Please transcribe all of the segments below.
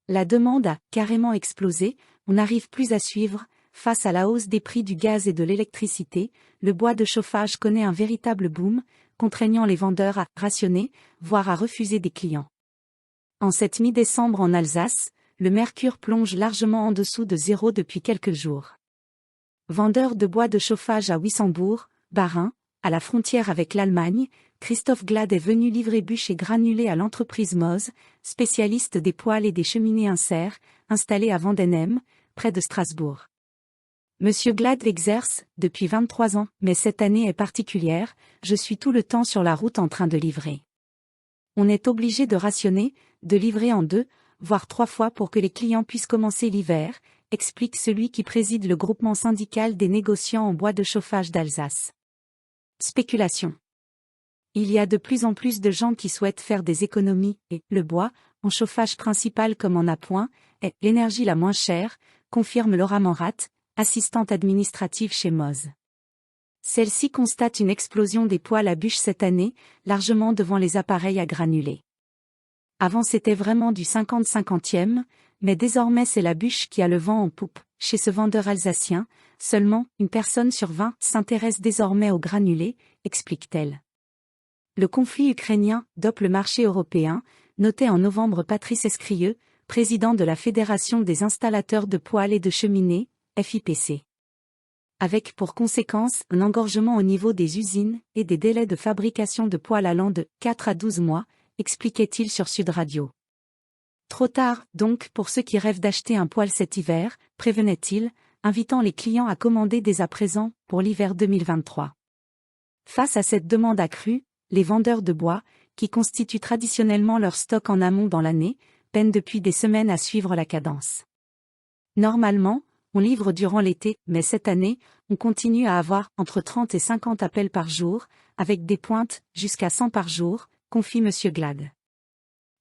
La demande a carrément explosé, on n'arrive plus à suivre. Face à la hausse des prix du gaz et de l'électricité, le bois de chauffage connaît un véritable boom, contraignant les vendeurs à rationner, voire à refuser des clients. En cette mi-décembre en Alsace, le mercure plonge largement en dessous de zéro depuis quelques jours. Vendeur de bois de chauffage à Wissembourg, Bas-Rhin, à la frontière avec l'Allemagne, Christophe Glad est venu livrer bûches et granulés à l'entreprise Moz, spécialiste des poêles et des cheminées insert, installée à Vendenheim, près de Strasbourg. Monsieur Glad exerce, depuis 23 ans, mais cette année est particulière, je suis tout le temps sur la route en train de livrer. On est obligé de rationner, de livrer en 2, voire 3 fois pour que les clients puissent commencer l'hiver, explique celui qui préside le groupement syndical des négociants en bois de chauffage d'Alsace. Spéculation. Il y a de plus en plus de gens qui souhaitent faire des économies, et le bois, en chauffage principal comme en appoint, est l'énergie la moins chère, confirme Laura Manrat, assistante administrative chez Moz. Celle-ci constate une explosion des poêles à bûches cette année, largement devant les appareils à granulés. Avant c'était vraiment du 50-50e, mais désormais c'est la bûche qui a le vent en poupe. Chez ce vendeur alsacien, seulement une personne sur 20 s'intéresse désormais aux granulés, explique-t-elle. Le conflit ukrainien dope le marché européen, notait en novembre Patrice Escrieux, président de la Fédération des installateurs de poêles et de cheminées, FIPC. Avec pour conséquence un engorgement au niveau des usines et des délais de fabrication de poêles allant de 4 à 12 mois, expliquait-il sur Sud Radio. Trop tard, donc, pour ceux qui rêvent d'acheter un poêle cet hiver, prévenait-il, invitant les clients à commander dès à présent pour l'hiver 2023. Face à cette demande accrue, les vendeurs de bois, qui constituent traditionnellement leur stock en amont dans l'année, peinent depuis des semaines à suivre la cadence. Normalement, on livre durant l'été, mais cette année, on continue à avoir entre 30 et 50 appels par jour, avec des pointes jusqu'à 100 par jour, confie M. Glad.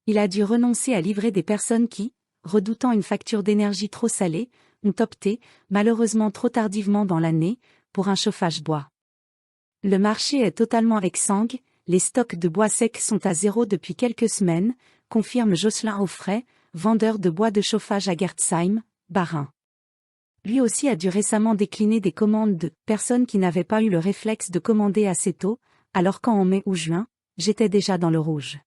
Il a dû renoncer à livrer des personnes qui, redoutant une facture d'énergie trop salée, ont opté, malheureusement trop tardivement dans l'année, pour un chauffage bois. Le marché est totalement exsangue, les stocks de bois sec sont à zéro depuis quelques semaines, confirme Jocelyn Offray, vendeur de bois de chauffage à Gerstheim, Bas-Rhin. Lui aussi a dû récemment décliner des commandes de personnes qui n'avaient pas eu le réflexe de commander assez tôt, alors qu'en mai ou juin, j'étais déjà dans le rouge.